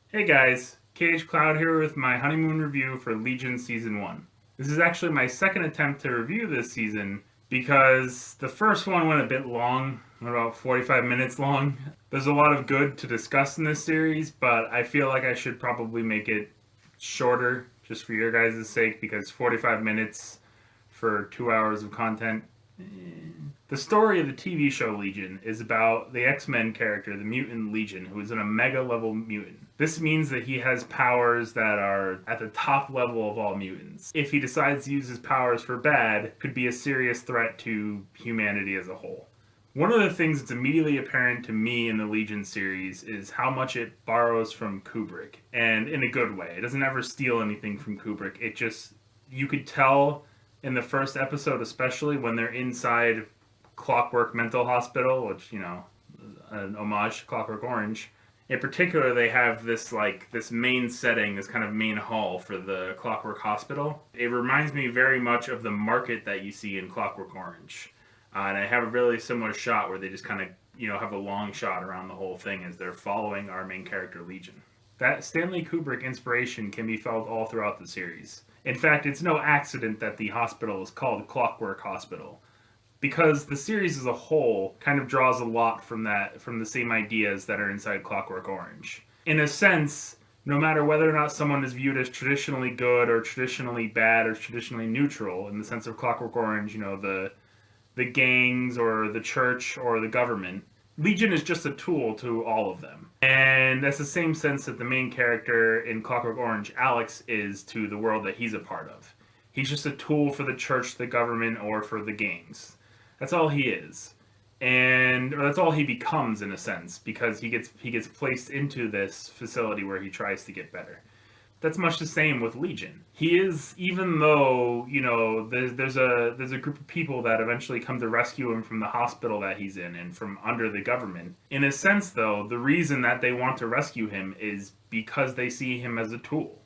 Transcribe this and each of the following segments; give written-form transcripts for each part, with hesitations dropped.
Hey guys, KHCloud here with my Honeymoon review for Legion Season 1. This is actually my second attempt to review this season because the first one went a bit long, about 45 minutes long. There's a lot of good to discuss in this series, but I feel like I should probably make it shorter just for your guys' sake because 45 minutes for 2 hours of content. The story of the TV show Legion is about the X-Men character, the mutant Legion, who is an Omega level mutant. This means that he has powers that are at the top level of all mutants. If he decides to use his powers for bad, could be a serious threat to humanity as a whole. One of the things that's immediately apparent to me in the Legion series is how much it borrows from Kubrick, and in a good way. It doesn't ever steal anything from Kubrick. It just, you could tell in the first episode, especially when they're inside Clockwork Mental Hospital, which, an homage to Clockwork Orange. In particular, they have this main setting, this kind of main hall for the Clockwork Hospital. It reminds me very much of the market that you see in Clockwork Orange. And I have a really similar shot where they just kind of, have a long shot around the whole thing as they're following our main character, Legion. That Stanley Kubrick inspiration can be felt all throughout the series. In fact, it's no accident that the hospital is called Clockwork Hospital, because the series as a whole kind of draws a lot from the same ideas that are inside Clockwork Orange. In a sense, no matter whether or not someone is viewed as traditionally good or traditionally bad or traditionally neutral, in the sense of Clockwork Orange, the gangs or the church or the government, Legion is just a tool to all of them. And that's the same sense that the main character in Clockwork Orange, Alex, is to the world that he's a part of. He's just a tool for the church, the government, or for the gangs. That's all he is. Or that's all he becomes in a sense, because he gets placed into this facility where he tries to get better. That's much the same with Legion. He is, even though there's a group of people that eventually come to rescue him from the hospital that he's in and from under the government. In a sense, though, the reason that they want to rescue him is because they see him as a tool.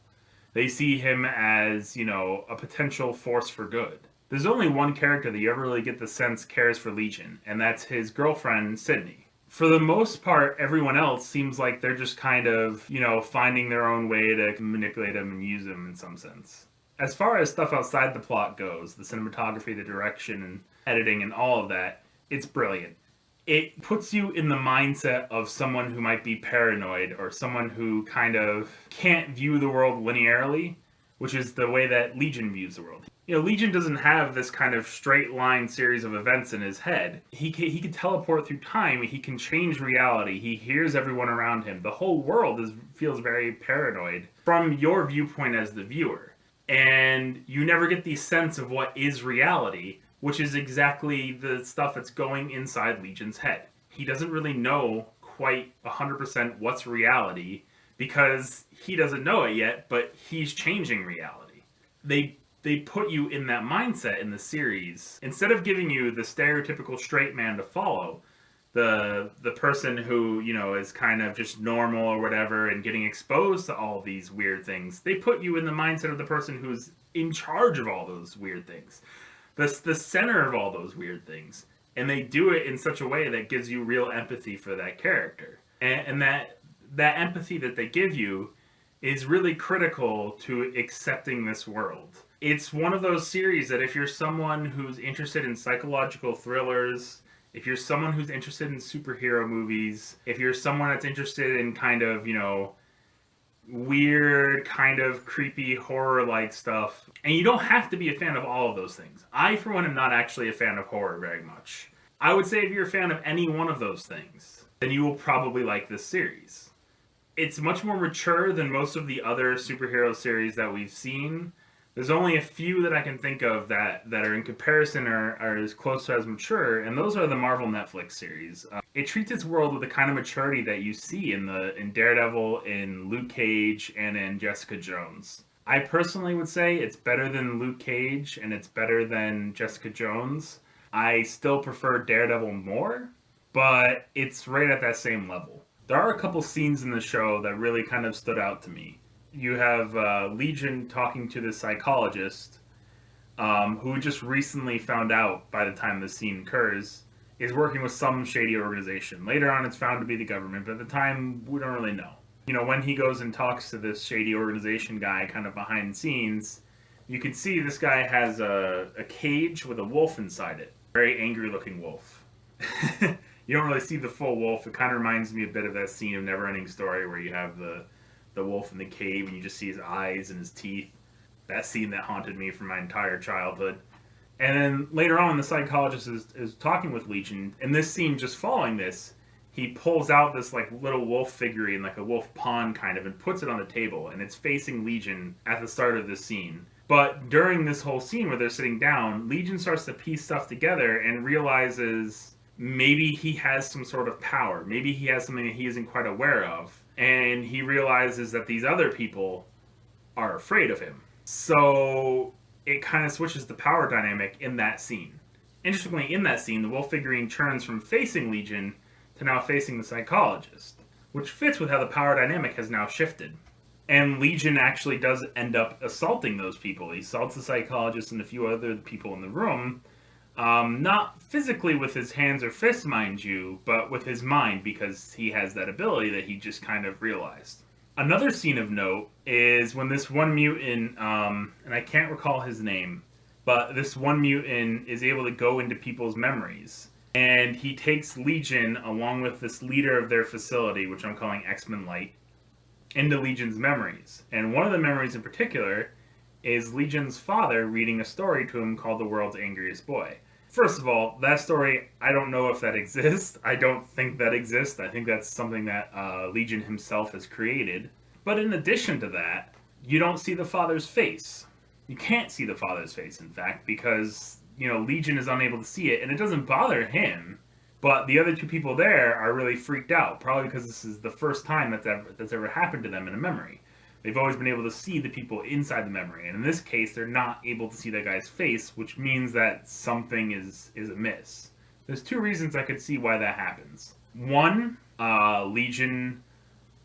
They see him as a potential force for good. There's only one character that you ever really get the sense cares for Legion, and that's his girlfriend Sydney. For the most part, everyone else seems like they're just kind of, finding their own way to manipulate him and use him in some sense. As far as stuff outside the plot goes, the cinematography, the direction, and editing, and all of that, it's brilliant. It puts you in the mindset of someone who might be paranoid or someone who kind of can't view the world linearly, which is the way that Legion views the world. Legion doesn't have this kind of straight line series of events in his head. He can teleport through time. He can change reality. He hears everyone around him. The whole world feels very paranoid from your viewpoint as the viewer. And you never get the sense of what is reality, which is exactly the stuff that's going inside Legion's head. He doesn't really know quite 100% what's reality because he doesn't know it yet, but he's changing reality. They put you in that mindset in the series. Instead of giving you the stereotypical straight man to follow, the person who, is kind of just normal or whatever and getting exposed to all these weird things, they put you in the mindset of the person who's in charge of all those weird things. The center of all those weird things. And they do it in such a way that gives you real empathy for that character. And that empathy that they give you is really critical to accepting this world. It's one of those series that if you're someone who's interested in psychological thrillers, if you're someone who's interested in superhero movies, if you're someone that's interested in kind of, weird, kind of creepy horror-like stuff, and you don't have to be a fan of all of those things. I, for one, am not actually a fan of horror very much. I would say if you're a fan of any one of those things, then you will probably like this series. It's much more mature than most of the other superhero series that we've seen. There's only a few that I can think of that are in comparison are as close to as mature, and those are the Marvel Netflix series. It treats its world with the kind of maturity that you see in Daredevil, in Luke Cage, and in Jessica Jones. I personally would say it's better than Luke Cage, and it's better than Jessica Jones. I still prefer Daredevil more, but it's right at that same level. There are a couple scenes in the show that really kind of stood out to me. You have Legion talking to the psychologist, who just recently found out by the time this scene occurs, is working with some shady organization. Later on, it's found to be the government, but at the time, we don't really know. When he goes and talks to this shady organization guy kind of behind the scenes, you can see this guy has a cage with a wolf inside it. Very angry looking wolf. You don't really see the full wolf. It kind of reminds me a bit of that scene of Neverending Story where you have the wolf in the cave and you just see his eyes and his teeth. That scene that haunted me for my entire childhood. And then later on, the psychologist is talking with Legion, and this scene just following this, he pulls out this like little wolf figurine, like a wolf pawn kind of, and puts it on the table, and it's facing Legion at the start of this scene. But during this whole scene where they're sitting down, Legion starts to piece stuff together and realizes maybe he has some sort of power. Maybe he has something that he isn't quite aware of. And he realizes that these other people are afraid of him. So it kind of switches the power dynamic in that scene. Interestingly, in that scene, the wolf figurine turns from facing Legion to now facing the psychologist, which fits with how the power dynamic has now shifted. And Legion actually does end up assaulting those people. He assaults the psychologist and a few other people in the room, not physically with his hands or fists, mind you, but with his mind, because he has that ability that he just kind of realized. Another scene of note is when this one mutant, and I can't recall his name, but this one mutant is able to go into people's memories. And he takes Legion, along with this leader of their facility, which I'm calling X-Men Light, into Legion's memories. And one of the memories in particular is Legion's father reading a story to him called The World's Angriest Boy. First of all, that story, I don't know if that exists. I don't think that exists. I think that's something that Legion himself has created. But in addition to that, you don't see the father's face. You can't see the father's face, in fact, because, Legion is unable to see it, and it doesn't bother him. But the other two people there are really freaked out, probably because this is the first time that's ever happened to them in a memory. They've always been able to see the people inside the memory, and in this case, they're not able to see that guy's face, which means that something is amiss. There's two reasons I could see why that happens. One, Legion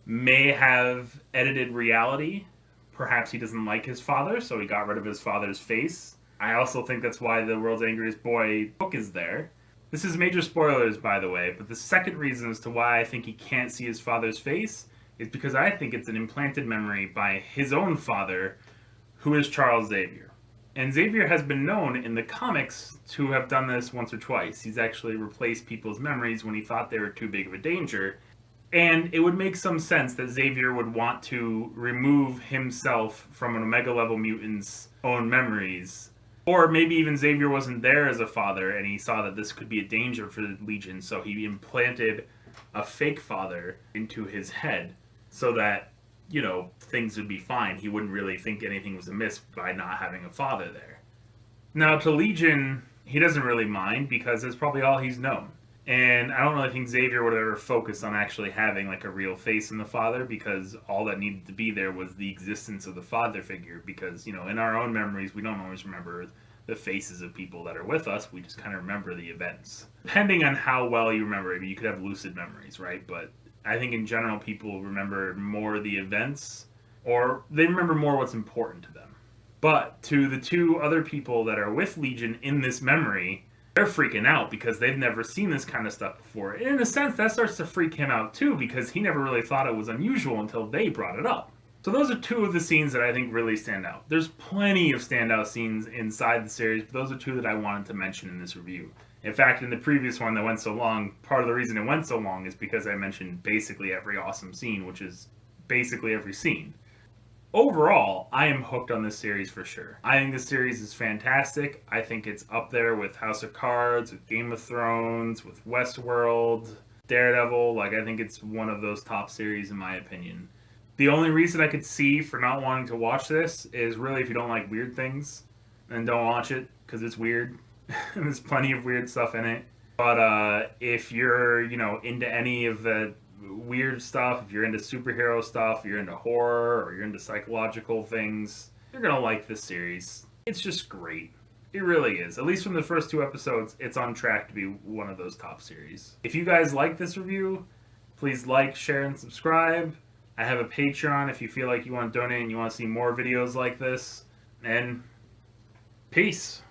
may have edited reality. Perhaps he doesn't like his father, so he got rid of his father's face. I also think that's why the World's Angriest Boy book is there. This is major spoilers, by the way, but the second reason as to why I think he can't see his father's face is because I think it's an implanted memory by his own father, who is Charles Xavier. And Xavier has been known in the comics to have done this once or twice. He's actually replaced people's memories when he thought they were too big of a danger. And it would make some sense that Xavier would want to remove himself from an Omega-level mutant's own memories. Or maybe even Xavier wasn't there as a father and he saw that this could be a danger for the Legion, so he implanted a fake father into his head so that, things would be fine. He wouldn't really think anything was amiss by not having a father there. Now, to Legion, he doesn't really mind because it's probably all he's known. And I don't really think Xavier would ever focus on actually having like a real face in the father, because all that needed to be there was the existence of the father figure, because, in our own memories, we don't always remember the faces of people that are with us. We just kind of remember the events. Depending on how well you remember, I mean, you could have lucid memories, right? But I think in general, people remember more the events, or they remember more what's important to them. But to the two other people that are with Legion in this memory, they're freaking out because they've never seen this kind of stuff before. And in a sense, that starts to freak him out too, because he never really thought it was unusual until they brought it up. So those are two of the scenes that I think really stand out. There's plenty of standout scenes inside the series, but those are two that I wanted to mention in this review. In fact, in the previous one that went so long, part of the reason it went so long is because I mentioned basically every awesome scene, which is basically every scene. Overall, I am hooked on this series for sure. I think this series is fantastic. I think it's up there with House of Cards, with Game of Thrones, with Westworld, Daredevil. I think it's one of those top series in my opinion. The only reason I could see for not wanting to watch this is really if you don't like weird things, then don't watch it, because it's weird. There's plenty of weird stuff in it. But if you're, into any of the weird stuff, if you're into superhero stuff, you're into horror, or you're into psychological things, you're gonna like this series. It's just great. It really is. At least from the first 2 episodes, it's on track to be one of those top series. If you guys like this review, please like, share, and subscribe. I have a Patreon if you feel like you want to donate and you want to see more videos like this. And peace.